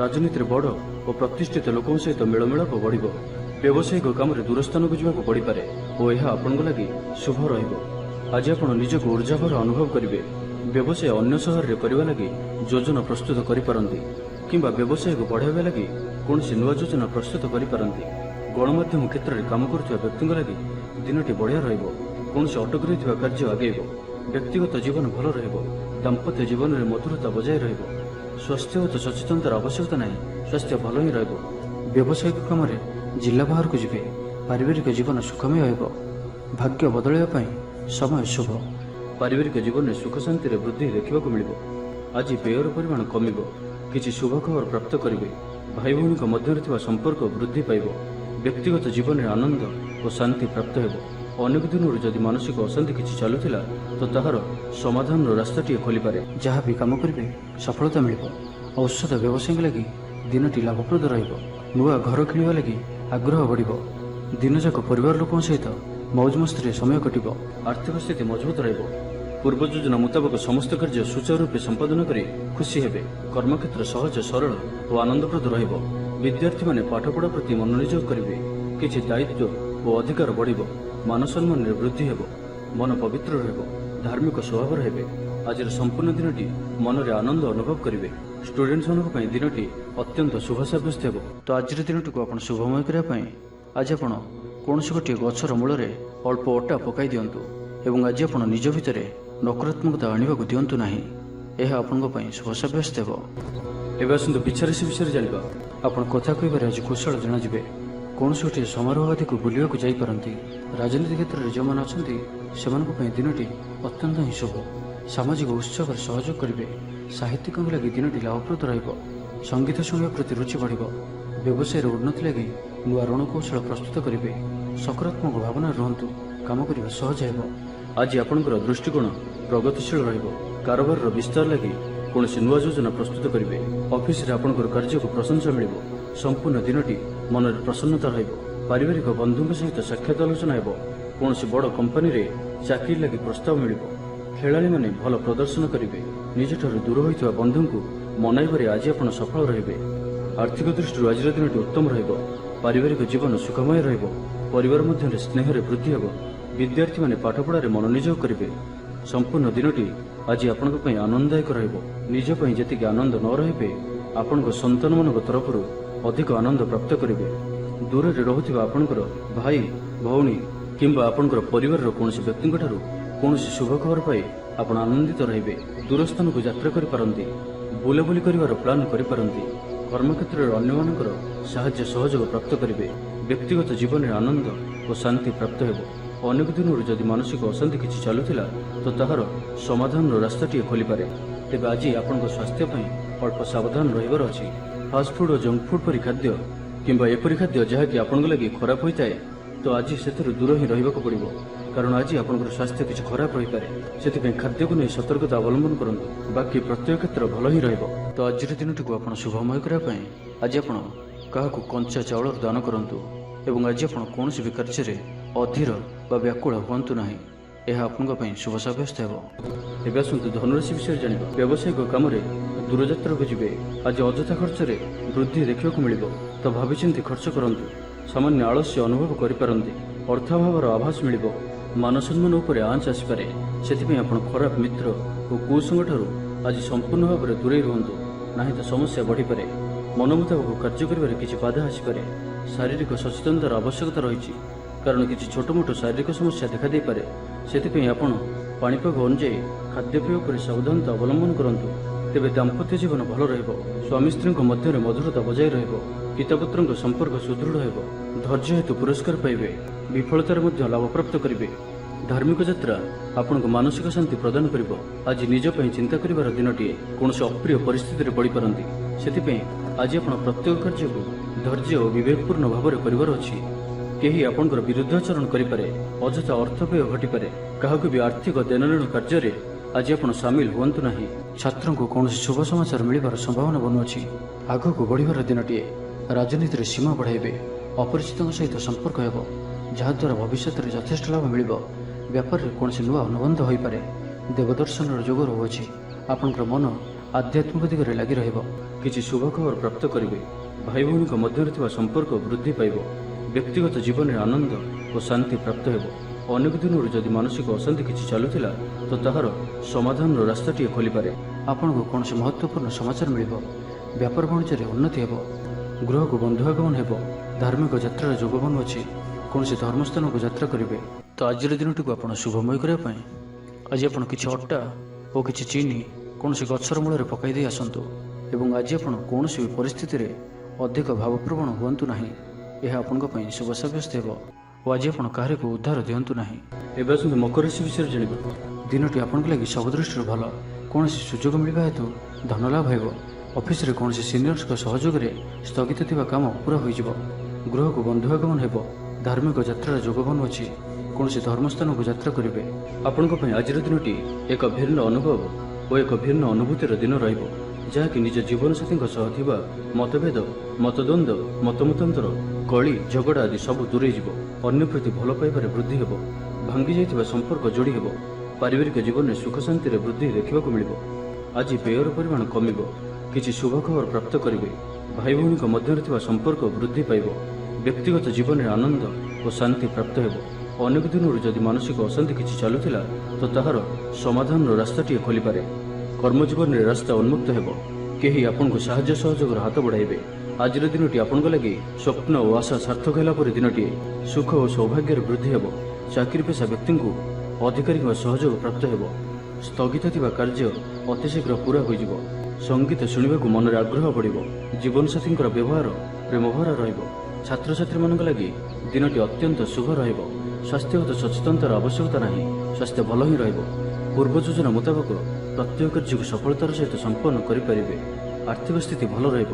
ରାଜନୀତିରେ ବଡ଼ ଓ ପ୍ରତିଷ୍ଠିତ ଲୋକଙ୍କ ସହିତ ମେଳମେଳାପ ବଢ଼ିବ। ବ୍ୟବସାୟିକ କାମରେ ଦୂରସ୍ଥାନକୁ ଯିବାକୁ ପଡ଼ିପାରେ ଓ ଏହା ଆପଣଙ୍କ ଲାଗି ଶୁଭ ରହିବ। ଆଜି ଆପଣ ନିଜକୁ ଉର୍ଜାଭର ଅନୁଭବ କରିବେ। ବ୍ୟବସାୟ ଅନ୍ୟ ସହରରେ କରିବା ଲାଗି ଯୋଜନା ପ୍ରସ୍ତୁତ କରିପାରନ୍ତି କିମ୍ବା ବ୍ୟବସାୟକୁ ବଢ଼ାଇବା ଲାଗି କୌଣସି ନୂଆ ଯୋଜନା ପ୍ରସ୍ତୁତ କରିପାରନ୍ତି। ଗଣମାଧ୍ୟମ କ୍ଷେତ୍ରରେ କାମ କରୁଥିବା ବ୍ୟକ୍ତିଙ୍କ ଲାଗି ଦିନଟି ବଢ଼ିଆ ରହିବ। କୌଣସି ଅଟକି ରହିଥିବା କାର୍ଯ୍ୟ ଆଗେଇବ। ବ୍ୟକ୍ତିଗତ ଜୀବନ ଭଲ ରହିବ। ଦାମ୍ପତ୍ୟ ଜୀବନରେ ମଧୁରତା ବଜାୟ ରହିବ। ସ୍ୱାସ୍ଥ୍ୟଗତ ସଚେତନତାର ଆବଶ୍ୟକତା ନାହିଁ। ସ୍ୱାସ୍ଥ୍ୟ ଭଲ ହିଁ ରହିବ। ବ୍ୟବସାୟିକ କାମରେ ଜିଲ୍ଲା ବାହାରକୁ ଯିବେ। ପାରିବାରିକ ଜୀବନ ସୁଖମୟ ହେବ। ଭାଗ୍ୟ ବଦଳାଇବା ପାଇଁ ସମୟ ଶୁଭ। ପାରିବାରିକ ଜୀବନରେ ସୁଖ ଶାନ୍ତିରେ ବୃଦ୍ଧି ଦେଖିବାକୁ ମିଳିବ। ଆଜି ବ୍ୟୟର ପରିମାଣ କମିବ। କିଛି ଶୁଭ ଖବର ପ୍ରାପ୍ତ କରିବେ। ଭାଇ ଭଉଣୀଙ୍କ ମଧ୍ୟରେ ଥିବା ସମ୍ପର୍କ ବୃଦ୍ଧି ପାଇବ। ବ୍ୟକ୍ତିଗତ ଜୀବନରେ ଆନନ୍ଦ ଓ ଶାନ୍ତି ପ୍ରାପ୍ତ ହେବ। ଅନେକ ଦିନରୁ ଯଦି ମାନସିକ ଅଶାନ୍ତି କିଛି ଚାଲୁଥିଲା ତ ତାହାର ସମାଧାନର ରାସ୍ତାଟିଏ ଖୋଲିପାରେ। ଯାହା ବି କାମ କରିବେ ସଫଳତା ମିଳିବ। ଔଷଧ ବ୍ୟବସାୟୀଙ୍କ ଲାଗି ଦିନଟି ଲାଭପ୍ରଦ ରହିବ। ନୂଆ ଘର କିଣିବା ଲାଗି ଆଗ୍ରହ ବଢ଼ିବ। ଦିନଯାକ ପରିବାର ଲୋକଙ୍କ ସହିତ ମୌଜ ମସ୍ତିରେ ସମୟ କଟିବ। ଆର୍ଥିକ ସ୍ଥିତି ମଜବୁତ ରହିବ। ପୂର୍ବ ଯୋଜନା ମୁତାବକ ସମସ୍ତ କାର୍ଯ୍ୟ ସୁଚାରୁ ରୂପେ ସମ୍ପାଦନ କରି ଖୁସି ହେବେ। କର୍ମକ୍ଷେତ୍ର ସହଜ ସରଳ ଓ ଆନନ୍ଦପ୍ରଦ ରହିବ। ବିଦ୍ୟାର୍ଥୀମାନେ ପାଠପଢ଼ା ପ୍ରତି ମନୋନିଯୋଗ କରିବେ। କିଛି ଦାୟିତ୍ୱ ଓ ଅଧିକାର ବଢ଼ିବ। ମାନ ସମ୍ମାନରେ ବୃଦ୍ଧି ହେବ। ମନ ପବିତ୍ର ରହିବ। ଧାର୍ମିକ ସ୍ୱଭାବର ହେବେ। ଆଜିର ସମ୍ପୂର୍ଣ୍ଣ ଦିନଟି ମନରେ ଆନନ୍ଦ ଅନୁଭବ କରିବେ। ଷ୍ଟୁଡେଣ୍ଟମାନଙ୍କ ପାଇଁ ଦିନଟି ଅତ୍ୟନ୍ତ ଶୁଭ ସାବ୍ୟସ୍ତ ହେବ। ତ ଆଜିର ଦିନଟିକୁ ଆପଣ ଶୁଭମୟ କରିବା ପାଇଁ ଆଜି ଆପଣ କୌଣସି ଗୋଟିଏ ଗଛର ମୂଳରେ ଅଳ୍ପ ଅଟା ପକାଇ ଦିଅନ୍ତୁ ଏବଂ ଆଜି ଆପଣ ନିଜ ଭିତରେ ନକାରାତ୍ମକତା ଆଣିବାକୁ ଦିଅନ୍ତୁ ନାହିଁ। ଏହା ଆପଣଙ୍କ ପାଇଁ ଶୁଭ ସାବ୍ୟସ୍ତ ହେବ। ଏବେ ଆସନ୍ତୁ ବିଚାରାଶି ବିଷୟରେ ଜାଣିବା। ଆପଣ କଥା କହିବାରେ ଆଜି କୁଶଳ ଜଣାଯିବେ। କୌଣସି ଗୋଟିଏ ସମାରୋହ ଆଦିକୁ ବୁଲିବାକୁ ଯାଇପାରନ୍ତି। ରାଜନୀତି କ୍ଷେତ୍ରରେ ଯେଉଁମାନେ ଅଛନ୍ତି ସେମାନଙ୍କ ପାଇଁ ଦିନଟି ଅତ୍ୟନ୍ତ ହିଁ ଶୁଭ। ସାମାଜିକ ଉତ୍ସବରେ ସହଯୋଗ କରିବେ। ସାହିତ୍ୟିକଙ୍କ ଲାଗି ଦିନଟି ଲାଭପ୍ରଦ ରହିବ। ସଙ୍ଗୀତ ଶୁଣିବା ପ୍ରତି ରୁଚି ବଢ଼ିବ। ବ୍ୟବସାୟର ଉନ୍ନତି ଲାଗି ନୂଆ ରଣକୌଶଳ ପ୍ରସ୍ତୁତ କରିବେ। ସକାରାତ୍ମକ ଭାବନାରେ ରୁହନ୍ତୁ। କାମ କରିବା ସହଜ ହେବ। ଆଜି ଆପଣଙ୍କର ଦୃଷ୍ଟିକୋଣ ପ୍ରଗତିଶୀଳ ରହିବ। କାରବାରର ବିସ୍ତାର ଲାଗି କୌଣସି ନୂଆ ଯୋଜନା ପ୍ରସ୍ତୁତ କରିବେ। ଅଫିସରେ ଆପଣଙ୍କର କାର୍ଯ୍ୟକୁ ପ୍ରଶଂସା ମିଳିବ। ସମ୍ପୂର୍ଣ୍ଣ ଦିନଟି ମନରେ ପ୍ରସନ୍ନତା ରହିବ। ପାରିବାରିକ ବନ୍ଧୁଙ୍କ ସହିତ ସାକ୍ଷାତ ଆଲୋଚନା ହେବ। କୌଣସି ବଡ଼ କମ୍ପାନୀରେ ଚାକିରି ଲାଗି ପ୍ରସ୍ତାବ ମିଳିବ। ଖେଳାଳିମାନେ ଭଲ ପ୍ରଦର୍ଶନ କରିବେ। ନିଜଠାରୁ ଦୂର ହୋଇଥିବା ବନ୍ଧୁଙ୍କୁ ମନାଇବାରେ ଆଜି ଆପଣ ସଫଳ ରହିବେ। ଆର୍ଥିକ ଦୃଷ୍ଟିରୁ ଆଜିର ଦିନଟି ଉତ୍ତମ ରହିବ। ପାରିବାରିକ ଜୀବନ ସୁଖମୟ ରହିବ। ପରିବାର ମଧ୍ୟରେ ସ୍ନେହରେ ବୃଦ୍ଧି ହେବ। ବିଦ୍ୟାର୍ଥୀମାନେ ପାଠପଢ଼ାରେ ମନୋନିଯୋଗ କରିବେ। ସମ୍ପୂର୍ଣ୍ଣ ଦିନଟି ଆଜି ଆପଣଙ୍କ ପାଇଁ ଆନନ୍ଦଦାୟକ ରହିବ। ନିଜ ପାଇଁ ଯେତିକି ଆନନ୍ଦ ନ ରହିବେ, ଆପଣଙ୍କ ସନ୍ତାନମାନଙ୍କ ତରଫରୁ ଅଧିକ ଆନନ୍ଦ ପ୍ରାପ୍ତ କରିବେ। ଦୂରରେ ରହୁଥିବା ଆପଣଙ୍କର ଭାଇ ଭଉଣୀ କିମ୍ବା ଆପଣଙ୍କର ପରିବାରର କୌଣସି ବ୍ୟକ୍ତିଙ୍କଠାରୁ କୌଣସି ଶୁଭ ଖବର ପାଇ ଆପଣ ଆନନ୍ଦିତ ରହିବେ। ଦୂର ସ୍ଥାନକୁ ଯାତ୍ରା କରିପାରନ୍ତି। ବୁଲାବୁଲି କରିବାର ପ୍ଲାନ୍ କରିପାରନ୍ତି। କର୍ମକ୍ଷେତ୍ରରେ ଅନ୍ୟମାନଙ୍କର ସାହାଯ୍ୟ ସହଯୋଗ ପ୍ରାପ୍ତ କରିବେ। ବ୍ୟକ୍ତିଗତ ଜୀବନରେ ଆନନ୍ଦ ଓ ଶାନ୍ତି ପ୍ରାପ୍ତ ହେବ। ଅନେକ ଦିନରୁ ଯଦି ମାନସିକ ଅଶାନ୍ତି କିଛି ଚାଲୁଥିଲା ତ ତାହାର ସମାଧାନର ରାସ୍ତାଟିଏ ଖୋଲିପାରେ। ତେବେ ଆଜି ଆପଣଙ୍କ ସ୍ୱାସ୍ଥ୍ୟ ପାଇଁ ଅଳ୍ପ ସାବଧାନ ରହିବାର ଅଛି। ଫାଷ୍ଟଫୁଡ୍ ଓ ଜଙ୍କ ଫୁଡ୍ ପରି ଖାଦ୍ୟ କିମ୍ବା ଏପରି ଖାଦ୍ୟ ଯାହାକି ଆପଣଙ୍କ ଲାଗି ଖରାପ ହୋଇଥାଏ ତ ଆଜି ସେଥିରୁ ଦୂର ହିଁ ରହିବାକୁ ପଡ଼ିବ। କାରଣ ଆଜି ଆପଣଙ୍କର ସ୍ୱାସ୍ଥ୍ୟ କିଛି ଖରାପ ରହିପାରେ। ସେଥିପାଇଁ ଖାଦ୍ୟକୁ ନେଇ ସତର୍କତା ଅବଲମ୍ବନ କରନ୍ତୁ। ବାକି ପ୍ରତ୍ୟେକ କ୍ଷେତ୍ର ଭଲ ହିଁ ରହିବ। ତ ଆଜିର ଦିନଟିକୁ ଆପଣ ଶୁଭମୟ କରିବା ପାଇଁ ଆଜି ଆପଣ କାହାକୁ କଞ୍ଚା ଚାଉଳର ଦାନ କରନ୍ତୁ ଏବଂ ଆଜି ଆପଣ କୌଣସି ବି କାର୍ଯ୍ୟରେ ଅଧୀର ବା ବ୍ୟାକୁଳ ହୁଅନ୍ତୁ ନାହିଁ। ଏହା ଆପଣଙ୍କ ପାଇଁ ଶୁଭ ସାବ୍ୟସ୍ତ ହେବ। ଏବେ ଆସନ୍ତୁ ଧନୁରାଶି ବିଷୟରେ ଜାଣିବା। ବ୍ୟବସାୟିକ କାମରେ ଦୂରଯାତ୍ରାକୁ ଯିବେ। ଆଜି ଅଯଥା ଖର୍ଚ୍ଚରେ ବୃଦ୍ଧି ଦେଖିବାକୁ ମିଳିବ, ତ ଭାବିଚିନ୍ତି ଖର୍ଚ୍ଚ କରନ୍ତୁ। ସାମାନ୍ୟ ଆଳସ୍ୟ ଅନୁଭବ କରିପାରନ୍ତି। ଅର୍ଥାଭାବର ଆଭାସ ମିଳିବ। ମାନସମ୍ମାନ ଉପରେ ଆଞ୍ଚ ଆସିପାରେ। ସେଥିପାଇଁ ଆପଣ ଖରାପ ମିତ୍ର ଓ କୁସଙ୍ଗଠାରୁ ଆଜି ସମ୍ପୂର୍ଣ୍ଣ ଭାବରେ ଦୂରେଇ ରୁହନ୍ତୁ, ନାହିଁ ତ ସମସ୍ୟା ବଢ଼ିପାରେ। ମନ ମୁତାବକ କାର୍ଯ୍ୟ କରିବାରେ କିଛି ବାଧା ଆସିପାରେ। ଶାରୀରିକ ସଚେତନତାର ଆବଶ୍ୟକତା ରହିଛି, କାରଣ କିଛି ଛୋଟମୋଟ ଶାରୀରିକ ସମସ୍ୟା ଦେଖାଦେଇପାରେ। ସେଥିପାଇଁ ଆପଣ ପାଣିପାଗ ଅନୁଯାୟୀ ଖାଦ୍ୟପେୟ ଉପରେ ସାବଧାନତା ଅବଲମ୍ବନ କରନ୍ତୁ। ତେବେ ଦାମ୍ପତ୍ୟ ଜୀବନ ଭଲ ରହିବ। ସ୍ୱାମୀ ସ୍ତ୍ରୀଙ୍କ ମଧ୍ୟରେ ମଧୁରତା ବଜାୟ ରହିବ। ପିତାପୁତ୍ରଙ୍କ ସମ୍ପର୍କ ସୁଦୃଢ଼ ହେବ। ଧୈର୍ଯ୍ୟ ହେତୁ ପୁରସ୍କାର ପାଇବେ। ବିଫଳତାରେ ମଧ୍ୟ ଲାଭପ୍ରାପ୍ତ କରିବେ। ଧାର୍ମିକ ଯାତ୍ରା ଆପଣଙ୍କୁ ମାନସିକ ଶାନ୍ତି ପ୍ରଦାନ କରିବ। ଆଜି ନିଜ ପାଇଁ ଚିନ୍ତା କରିବାର ଦିନଟିଏ। କୌଣସି ଅପ୍ରିୟ ପରିସ୍ଥିତିରେ ପଡ଼ିପାରନ୍ତି। ସେଥିପାଇଁ ଆଜି ଆପଣ ପ୍ରତ୍ୟେକ କାର୍ଯ୍ୟକୁ ଧୈର୍ଯ୍ୟ ଓ ବିବେକପୂର୍ଣ୍ଣ ଭାବରେ କରିବାର ଅଛି। କେହି ଆପଣଙ୍କର ବିରୁଦ୍ଧାଚରଣ କରିପାରେ। ଅଯଥା ଅର୍ଥ ବ୍ୟୟ ଘଟିପାରେ। କାହାକୁ ବି ଆର୍ଥିକ ଦେଣନେଣ କାର୍ଯ୍ୟରେ ଆଜି ଆପଣ ସାମିଲ ହୁଅନ୍ତୁ ନାହିଁ। ଛାତ୍ରଙ୍କୁ କୌଣସି ଶୁଭ ସମାଚାର ମିଳିବାର ସମ୍ଭାବନା ବନୁଅଛି। ଆଗକୁ ବଢ଼ିବାର ଦିନଟିଏ। ରାଜନୀତିରେ ସୀମା ବଢ଼ାଇବେ। ଅପରିଚିତଙ୍କ ସହିତ ସମ୍ପର୍କ ହେବ, ଯାହାଦ୍ୱାରା ଭବିଷ୍ୟତରେ ଯଥେଷ୍ଟ ଲାଭ ମିଳିବ। ବ୍ୟାପାରରେ କୌଣସି ନୂଆ ଅନୁବନ୍ଧ ହୋଇପାରେ। ଦେବଦର୍ଶନର ଯୋଗ ରହୁଅଛି। ଆପଣଙ୍କର ମନ ଆଧ୍ୟାତ୍ମିକ ଦିଗରେ ଲାଗି ରହିବ। କିଛି ଶୁଭ ଖବର ପ୍ରାପ୍ତ କରିବେ। ଭାଇ ଭଉଣୀଙ୍କ ମଧ୍ୟରେ ଥିବା ସମ୍ପର୍କ ବୃଦ୍ଧି ପାଇବ। ବ୍ୟକ୍ତିଗତ ଜୀବନରେ ଆନନ୍ଦ ଓ ଶାନ୍ତି ପ୍ରାପ୍ତ ହେବ। ଅନେକ ଦିନରୁ ଯଦି ମାନସିକ ଅଶାନ୍ତି କିଛି ଚାଲୁଥିଲା ତ ତାହାର ସମାଧାନର ରାସ୍ତାଟିଏ ଖୋଲିପାରେ। ଆପଣଙ୍କୁ କୌଣସି ମହତ୍ତ୍ୱପୂର୍ଣ୍ଣ ସମାଚାର ମିଳିବ। ବ୍ୟାପାର ବାଣିଜ୍ୟରେ ଉନ୍ନତି ହେବ। ଗୃହକୁ ବନ୍ଧୁ ଆଗମନ ହେବ। ଧାର୍ମିକ ଯାତ୍ରାର ଯୋଗ ବନୁଅଛି। କୌଣସି ଧର୍ମସ୍ଥାନକୁ ଯାତ୍ରା କରିବେ। ତ ଆଜିର ଦିନଟିକୁ ଆପଣ ଶୁଭମୟ କରିବା ପାଇଁ ଆଜି ଆପଣ କିଛି ଅଟା ଓ କିଛି ଚିନି କୌଣସି ଗଛର ମୂଳରେ ପକାଇ ଦେଇ ଆସନ୍ତୁ ଏବଂ ଆଜି ଆପଣ କୌଣସି ବି ପରିସ୍ଥିତିରେ ଅଧିକ ଭାବପ୍ରବଣ ହୁଅନ୍ତୁ ନାହିଁ। ଏହା ଆପଣଙ୍କ ପାଇଁ ଶୁଭ ସାବ୍ୟସ୍ତ ହେବ ଓ ଆଜି ଆପଣ କାହାରିକୁ ଉଦ୍ଧାର ଦିଅନ୍ତୁ ନାହିଁ। ଏବେ ଆସନ୍ତୁ ମକର ରାଶି ବିଷୟରେ ଜାଣିବା। ଦିନଟି ଆପଣଙ୍କ ଲାଗି ସବୁ ଦୃଷ୍ଟିରୁ ଭଲ। କୌଣସି ସୁଯୋଗ ମିଳିବା ହେତୁ ଧନ ଲାଭ ହେବ। ଅଫିସରେ କୌଣସି ସିନିୟର୍ସଙ୍କ ସହଯୋଗରେ ସ୍ଥଗିତ ଥିବା କାମ ପୁରା ହୋଇଯିବ। ଗୃହକୁ ବନ୍ଧୁ ଆଗମନ ହେବ। ଧାର୍ମିକ ଯାତ୍ରାର ଯୋଗ ବନୁଅଛି। କୌଣସି ଧର୍ମସ୍ଥାନକୁ ଯାତ୍ରା କରିବେ। ଆପଣଙ୍କ ପାଇଁ ଆଜିର ଦିନଟି ଏକ ଭିନ୍ନ ଅନୁଭବ ଓ ଏକ ଭିନ୍ନ ଅନୁଭୂତିର ଦିନ ରହିବ, ଯାହାକି ନିଜ ଜୀବନସାଥୀଙ୍କ ସହ ଥିବା ମତଭେଦ, ମତଦ୍ୱନ୍ଦ୍ୱ, ମତମତାନ୍ତର, କଳି ଝଗଡ଼ା ଆଦି ସବୁ ଦୂରେଇ ଯିବ। ଅନ୍ୟ ପ୍ରତି ଭଲ ପାଇବାରେ ବୃଦ୍ଧି ହେବ। ଭାଙ୍ଗି ଯାଇଥିବା ସମ୍ପର୍କ ଯୋଡ଼ି ହେବ। ପାରିବାରିକ ଜୀବନରେ ସୁଖ ଶାନ୍ତିରେ ବୃଦ୍ଧି ଦେଖିବାକୁ ମିଳିବ। ଆଜି ବ୍ୟୟର ପରିମାଣ କମିବ। କିଛି ଶୁଭ ଖବର ପ୍ରାପ୍ତ କରିବେ। ଭାଇ ଭଉଣୀଙ୍କ ମଧ୍ୟରେ ଥିବା ସମ୍ପର୍କ ବୃଦ୍ଧି ପାଇବ। ବ୍ୟକ୍ତିଗତ ଜୀବନରେ ଆନନ୍ଦ ଓ ଶାନ୍ତି ପ୍ରାପ୍ତ ହେବ। ଅନେକ ଦିନରୁ ଯଦି ମାନସିକ ଅଶାନ୍ତି କିଛି ଚାଲୁଥିଲା ତ ତାହାର ସମାଧାନର ରାସ୍ତାଟିଏ ଖୋଲିପାରେ। କର୍ମଜୀବନରେ ରାସ୍ତା ଉନ୍ମୁକ୍ତ ହେବ। କେହି ଆପଣଙ୍କୁ ସାହାଯ୍ୟ ସହଯୋଗର ହାତ ବଢ଼ାଇବେ। ଆଜିର ଦିନଟି ଆପଣଙ୍କ ଲାଗି ସ୍ୱପ୍ନ ଓ ଆଶା ସାର୍ଥକ ହେଲା ପରି ଦିନଟିଏ। ସୁଖ ଓ ସୌଭାଗ୍ୟର ବୃଦ୍ଧି ହେବ। ଚାକିରି ପେଶା ବ୍ୟକ୍ତିଙ୍କୁ ଅଧିକାରୀଙ୍କ ସହଯୋଗ ପ୍ରାପ୍ତ ହେବ। ସ୍ଥଗିତ ଥିବା କାର୍ଯ୍ୟ ଅତିଶୀଘ୍ର ପୂରା ହୋଇଯିବ। ସଙ୍ଗୀତ ଶୁଣିବାକୁ ମନରେ ଆଗ୍ରହ ବଢ଼ିବ। ଜୀବନସାଥୀଙ୍କର ବ୍ୟବହାର ପ୍ରେମଭରା ରହିବ। ଛାତ୍ରଛାତ୍ରୀମାନଙ୍କ ଲାଗି ଦିନଟି ଅତ୍ୟନ୍ତ ଶୁଭ ରହିବ। ସ୍ୱାସ୍ଥ୍ୟଗତ ସଚେତନତାର ଆବଶ୍ୟକତା ନାହିଁ। ସ୍ୱାସ୍ଥ୍ୟ ଭଲ ହିଁ ରହିବ। ପୂର୍ବ ଯୋଜନା ମୁତାବକ ପ୍ରତ୍ୟେକ କାର୍ଯ୍ୟକୁ ସଫଳତାର ସହିତ ସମ୍ପନ୍ନ କରିପାରିବେ। ଆର୍ଥିକ ସ୍ଥିତି ଭଲ ରହିବ।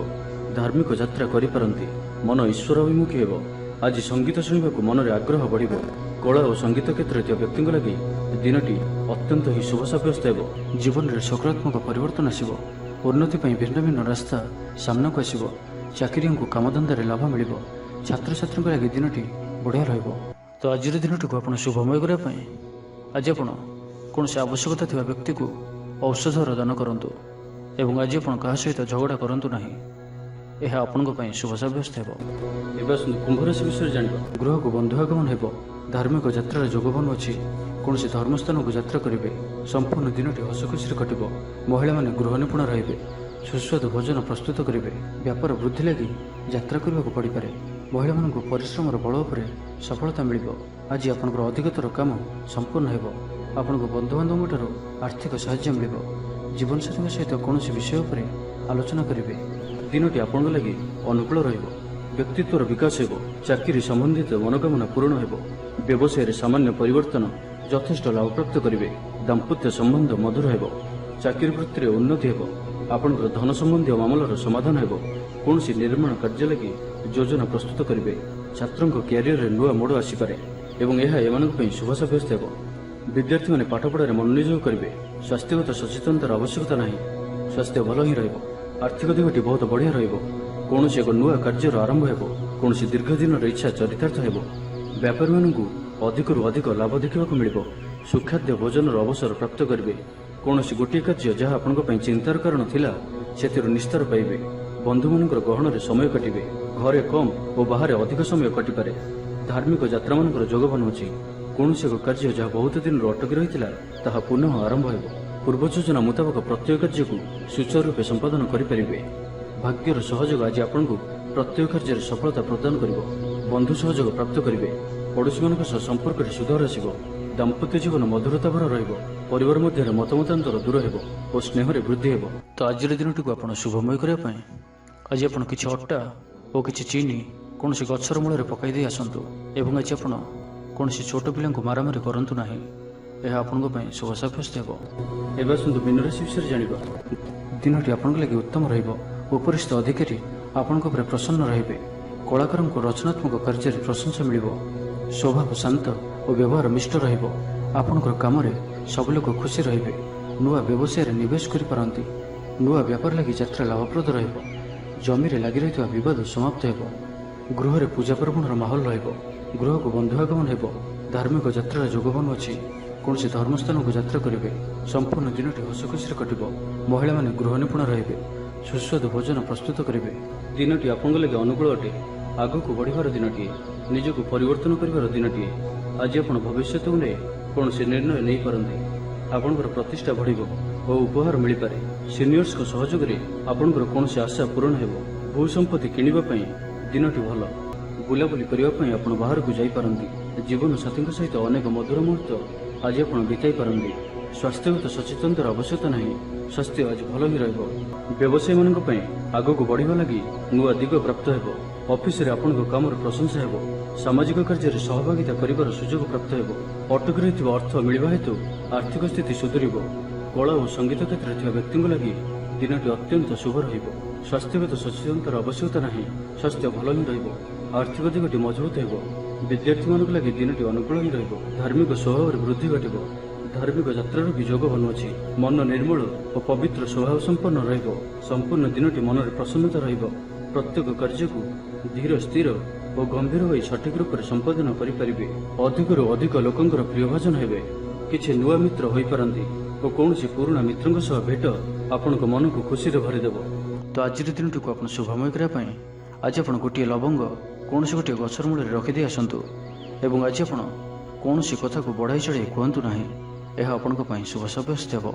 ଧାର୍ମିକ ଯାତ୍ରା କରିପାରନ୍ତି। ମନ ଈଶ୍ୱର ଅଭିମୁଖୀ ହେବ। ଆଜି ସଙ୍ଗୀତ ଶୁଣିବାକୁ ମନରେ ଆଗ୍ରହ ବଢ଼ିବ। କଳା ଓ ସଙ୍ଗୀତ କ୍ଷେତ୍ରରେ ଥିବା ବ୍ୟକ୍ତିଙ୍କ ଲାଗି ଦିନଟି ଅତ୍ୟନ୍ତ ହିଁ ଶୁଭ ସାବ୍ୟସ୍ତ ହେବ। ଜୀବନରେ ସକାରାତ୍ମକ ପରିବର୍ତ୍ତନ ଆସିବ। ଉନ୍ନତି ପାଇଁ ଭିନ୍ନ ଭିନ୍ନ ରାସ୍ତା ସାମ୍ନାକୁ ଆସିବ। ଚାକିରିଙ୍କୁ କାମଧନ୍ଦାରେ ଲାଭ ମିଳିବ। ଛାତ୍ରଛାତ୍ରୀଙ୍କ ଲାଗି ଦିନଟି ବଢ଼ିଆ ରହିବ। ତ ଆଜିର ଦିନଟିକୁ ଆପଣ ଶୁଭମୟ କରିବା ପାଇଁ ଆଜି ଆପଣ କୌଣସି ଆବଶ୍ୟକତା ଥିବା ବ୍ୟକ୍ତିକୁ ଔଷଧର ଦାନ କରନ୍ତୁ ଏବଂ ଆଜି ଆପଣ କାହା ସହିତ ଝଗଡ଼ା କରନ୍ତୁ ନାହିଁ। ଏହା ଆପଣଙ୍କ ପାଇଁ ଶୁଭ ସାବ୍ୟସ୍ତ ହେବ। ଏବେ ଆସନ୍ତୁ କୁମ୍ଭ ରାଶି ବିଷୟରେ ଜାଣିବା। ଗୃହକୁ ବନ୍ଧୁ ଆଗମନ ହେବ। ଧାର୍ମିକ ଯାତ୍ରାର ଯୋଗବନ ଅଛି। କୌଣସି ଧର୍ମସ୍ଥାନକୁ ଯାତ୍ରା କରିବେ। ସମ୍ପୂର୍ଣ୍ଣ ଦିନଟି ହସ ଖୁସିରେ କଟିବ। ମହିଳାମାନେ ଗୃହ ନିପୁଣ ରହିବେ। ସୁସ୍ୱାଦୁ ଭୋଜନ ପ୍ରସ୍ତୁତ କରିବେ। ବ୍ୟାପାର ବୃଦ୍ଧି ଲାଗି ଯାତ୍ରା କରିବାକୁ ପଡ଼ିପାରେ। ମହିଳାମାନଙ୍କୁ ପରିଶ୍ରମର ବଳ ଉପରେ ସଫଳତା ମିଳିବ। ଆଜି ଆପଣଙ୍କର ଅଧିକତର କାମ ସମ୍ପୂର୍ଣ୍ଣ ହେବ। ଆପଣଙ୍କୁ ବନ୍ଧୁବାନ୍ଧବଙ୍କ ଠାରୁ ଆର୍ଥିକ ସାହାଯ୍ୟ ମିଳିବ। ଜୀବନସାଥୀଙ୍କ ସହିତ କୌଣସି ବିଷୟ ଉପରେ ଆଲୋଚନା କରିବେ। ଦିନଟି ଆପଣଙ୍କ ଲାଗି ଅନୁକୂଳ ରହିବ। ବ୍ୟକ୍ତିତ୍ୱର ବିକାଶ ହେବ। ଚାକିରି ସମ୍ବନ୍ଧିତ ମନୋକାମନା ପୂରଣ ହେବ। ବ୍ୟବସାୟରେ ସାମାନ୍ୟ ପରିବର୍ତ୍ତନ ଯଥେଷ୍ଟ ଲାଭପ୍ରାପ୍ତ କରିବେ। ଦାମ୍ପତ୍ୟ ସମ୍ବନ୍ଧ ମଧୁର ହେବ। ଚାକିରି ବୃତ୍ତିରେ ଉନ୍ନତି ହେବ। ଆପଣଙ୍କର ଧନ ସମ୍ବନ୍ଧୀୟ ମାମଲାର ସମାଧାନ ହେବ। କୌଣସି ନିର୍ମାଣ କାର୍ଯ୍ୟ ଲାଗି ଯୋଜନା ପ୍ରସ୍ତୁତ କରିବେ। ଛାତ୍ରଙ୍କ କ୍ୟାରିୟରରେ ନୂଆ ମୋଡ଼ ଆସିପାରେ ଏବଂ ଏହା ଏମାନଙ୍କ ପାଇଁ ଶୁଭ ସାବ୍ୟସ୍ତ ହେବ। ବିଦ୍ୟାର୍ଥୀମାନେ ପାଠପଢ଼ାରେ ମନୋନିଯୋଗ କରିବେ। ସ୍ୱାସ୍ଥ୍ୟଗତ ସଚେତନତାର ଆବଶ୍ୟକତା ନାହିଁ। ସ୍ୱାସ୍ଥ୍ୟ ଭଲ ହିଁ ରହିବ। ଆର୍ଥିକ ଦିଗଟି ବହୁତ ବଢ଼ିଆ ରହିବ। କୌଣସି ଏକ ନୂଆ କାର୍ଯ୍ୟର ଆରମ୍ଭ ହେବ। କୌଣସି ଦୀର୍ଘ ଦିନର ଇଚ୍ଛା ଚରିତାର୍ଥ ହେବ। ବ୍ୟାପାରୀମାନଙ୍କୁ ଅଧିକରୁ ଅଧିକ ଲାଭ ଦେଖିବାକୁ ମିଳିବ। ସୁଖାଦ୍ୟ ଭୋଜନର ଅବସର ପ୍ରାପ୍ତ କରିବେ। କୌଣସି ଗୋଟିଏ କାର୍ଯ୍ୟ ଯାହା ଆପଣଙ୍କ ପାଇଁ ଚିନ୍ତାର କାରଣ ଥିଲା ସେଥିରୁ ନିସ୍ତାର ପାଇବେ। ବନ୍ଧୁମାନଙ୍କର ଗହଣରେ ସମୟ କାଟିବେ। ଘରେ କମ୍ ଓ ବାହାରେ ଅଧିକ ସମୟ କଟିପାରେ। ଧାର୍ମିକ ଯାତ୍ରାମାନଙ୍କର ଯୋଗବନ ଅଛି। କୌଣସି ଏକ କାର୍ଯ୍ୟ ଯାହା ବହୁତ ଦିନରୁ ଅଟକି ରହିଥିଲା ତାହା ପୁନଃ ଆରମ୍ଭ ହେବ। ପୂର୍ବ ଯୋଜନା ମୁତାବକ ପ୍ରତ୍ୟେକ କାର୍ଯ୍ୟକୁ ସୁଚାରୁ ରୂପେ ସମ୍ପାଦନ କରିପାରିବେ। ଭାଗ୍ୟର ସହଯୋଗ ଆଜି ଆପଣଙ୍କୁ ପ୍ରତ୍ୟେକ କାର୍ଯ୍ୟରେ ସଫଳତା ପ୍ରଦାନ କରିବ। ବନ୍ଧୁ ସହଯୋଗ ପ୍ରାପ୍ତ କରିବେ। ପଡ଼ୋଶୀମାନଙ୍କ ସହ ସମ୍ପର୍କରେ ସୁଧାର ଆସିବ। ଦାମ୍ପତ୍ୟ ଜୀବନ ମଧୁରତା ଭରା ରହିବ। ପରିବାର ମଧ୍ୟରେ ମତମତାନ୍ତର ଦୂର ହେବ ଓ ସ୍ନେହରେ ବୃଦ୍ଧି ହେବ। ତ ଆଜିର ଦିନଟିକୁ ଆପଣ ଶୁଭମୟ କରିବା ପାଇଁ ଆଜି ଆପଣ କିଛି ଅଟା ଓ କିଛି ଚିନି କୌଣସି ଗଛର ମୂଳରେ ପକାଇ ଦେଇ ଆସନ୍ତୁ ଏବଂ ଆଜି ଆପଣ କୌଣସି ଛୋଟ ପିଲାଙ୍କୁ ମାରାମାରି କରନ୍ତୁ ନାହିଁ। ଏହା ଆପଣଙ୍କ ପାଇଁ ଶୁଭ ସାବ୍ୟସ୍ତ ହେବ। ଏବେ ଆସନ୍ତୁ ମୀନ ରାଶି ବିଷୟରେ ଜାଣିବା। ଦିନଟି ଆପଣଙ୍କ ଲାଗି ଉତ୍ତମ ରହିବ। ଉପରିସ୍ଥ ଅଧିକାରୀ ଆପଣଙ୍କ ଉପରେ ପ୍ରସନ୍ନ ରହିବେ। କଳାକାରଙ୍କୁ ରଚନାତ୍ମକ କାର୍ଯ୍ୟରେ ପ୍ରଶଂସା ମିଳିବ। ସ୍ୱଭାବ ଶାନ୍ତ ଓ ବ୍ୟବହାର ମିଷ୍ଟ ରହିବ। ଆପଣଙ୍କର କାମରେ ସବୁ ଲୋକ ଖୁସି ରହିବେ। ନୂଆ ବ୍ୟବସାୟରେ ନିବେଶ କରିପାରନ୍ତି। ନୂଆ ବ୍ୟାପାର ଲାଗି ଯାତ୍ରା ଲାଭପ୍ରଦ ରହିବ। ଜମିରେ ଲାଗି ରହିଥିବା ବିବାଦ ସମାପ୍ତ ହେବ। ଗୃହରେ ପୂଜା ପାର୍ବଣର ମାହୋଲ ରହିବ। ଗୃହକୁ ବନ୍ଧୁ ଆଗମନ ହେବ। ଧାର୍ମିକ ଯାତ୍ରାର ଯୋଗବନ ଅଛି। କୌଣସି ଧର୍ମସ୍ଥାନକୁ ଯାତ୍ରା କରିବେ। ସମ୍ପୂର୍ଣ୍ଣ ଦିନଟି ହସ ଖୁସିରେ କଟିବ। ମହିଳାମାନେ ଗୃହ ନିପୁଣ ରହିବେ। ସୁସ୍ୱାଦୁ ଭୋଜନ ପ୍ରସ୍ତୁତ କରିବେ। ଦିନଟି ଆପଣଙ୍କ ଲାଗି ଅନୁକୂଳ ଅଟେ। ଆଗକୁ ବଢ଼ିବାର ଦିନଟିଏ। ନିଜକୁ ପରିବର୍ତ୍ତନ କରିବାର ଦିନଟିଏ। ଆଜି ଆପଣ ଭବିଷ୍ୟତକୁ ନେଇ କୌଣସି ନିର୍ଣ୍ଣୟ ନେଇପାରନ୍ତି। ଆପଣଙ୍କର ପ୍ରତିଷ୍ଠା ବଢ଼ିବ ଓ ଉପହାର ମିଳିପାରେ। ସିନିୟର୍ସଙ୍କ ସହଯୋଗରେ ଆପଣଙ୍କର କୌଣସି ଆଶା ପୂରଣ ହେବ। ଭୂ ସମ୍ପତ୍ତି କିଣିବା ପାଇଁ ଦିନଟି ଭଲ। ବୁଲାବୁଲି କରିବା ପାଇଁ ଆପଣ ବାହାରକୁ ଯାଇପାରନ୍ତି। ଜୀବନସାଥୀଙ୍କ ସହିତ ଅନେକ ମଧୁର ମୁହୂର୍ତ୍ତ ଆଜି ଆପଣ ବିତାଇ ପାରନ୍ତି। ସ୍ୱାସ୍ଥ୍ୟଗତ ସଚେତନତାର ଆବଶ୍ୟକତା ନାହିଁ। ସ୍ୱାସ୍ଥ୍ୟ ଆଜି ଭଲ ହିଁ ରହିବ। ବ୍ୟବସାୟୀମାନଙ୍କ ପାଇଁ ଆଗକୁ ବଢ଼ିବା ଲାଗି ନୂଆ ଦିଗ ପ୍ରାପ୍ତ ହେବ। ଅଫିସରେ ଆପଣଙ୍କ କାମର ପ୍ରଶଂସା ହେବ। ସାମାଜିକ କାର୍ଯ୍ୟରେ ସହଭାଗିତା କରିବାର ସୁଯୋଗ ପ୍ରାପ୍ତ ହେବ। ଅଟକି ରହିଥିବା ଅର୍ଥ ମିଳିବା ହେତୁ ଆର୍ଥିକ ସ୍ଥିତି ସୁଧୁରିବ। କଳା ଓ ସଙ୍ଗୀତ କ୍ଷେତ୍ରରେ ଥିବା ବ୍ୟକ୍ତିଙ୍କ ଲାଗି ଦିନଟି ଅତ୍ୟନ୍ତ ଶୁଭ ରହିବ। ସ୍ୱାସ୍ଥ୍ୟଗତ ସଚେତନତାର ଆବଶ୍ୟକତା ନାହିଁ। ସ୍ୱାସ୍ଥ୍ୟ ଭଲ ହିଁ ରହିବ। ଆର୍ଥିକ ଦିଗଟି ମଜବୁତ ହେବ। ବିଦ୍ୟାର୍ଥୀମାନଙ୍କ ଲାଗି ଦିନଟି ଅନୁକୂଳ ହିଁ ରହିବ। ଧାର୍ମିକ ସ୍ୱଭାବରେ ବୃଦ୍ଧି ଘଟିବ। ଧାର୍ମିକ ଯାତ୍ରାର ବି ଯୋଗବନ ଅଛି। ମନ ନିର୍ମଳ ଓ ପବିତ୍ର ସ୍ୱଭାବ ସମ୍ପନ୍ନ ରହିବ। ସମ୍ପୂର୍ଣ୍ଣ ଦିନଟି ମନରେ ପ୍ରସନ୍ନତା ରହିବ। ପ୍ରତ୍ୟେକ କାର୍ଯ୍ୟକୁ ଧୀର ସ୍ଥିର ଓ ଗମ୍ଭୀର ହୋଇ ସଠିକ ରୂପରେ ସମ୍ପାଦନ କରିପାରିବେ। ଅଧିକରୁ ଅଧିକ ଲୋକଙ୍କର ପ୍ରିୟଭାଜନ ହେବେ। କିଛି ନୂଆ ମିତ୍ର ହୋଇପାରନ୍ତି ଓ କୌଣସି ପୁରୁଣା ମିତ୍ରଙ୍କ ସହ ଭେଟ ଆପଣଙ୍କ ମନକୁ ଖୁସିରେ ଭରିଦେବ। ତ ଆଜିର ଦିନଟିକୁ ଆପଣ ଶୁଭମୟ କରିବା ପାଇଁ ଆଜି ଆପଣ ଗୋଟିଏ ଲବଙ୍ଗ କୌଣସି ଗୋଟିଏ ଗଛର ମୂଳରେ ରଖିଦେଇ ଆସନ୍ତୁ ଏବଂ ଆଜି ଆପଣ କୌଣସି କଥାକୁ ବଢ଼ାଇ ଚଢ଼ାଇ କୁହନ୍ତୁ ନାହିଁ। ଏହା ଆପଣଙ୍କ ପାଇଁ ଶୁଭ ସାବ୍ୟସ୍ତ ହେବ।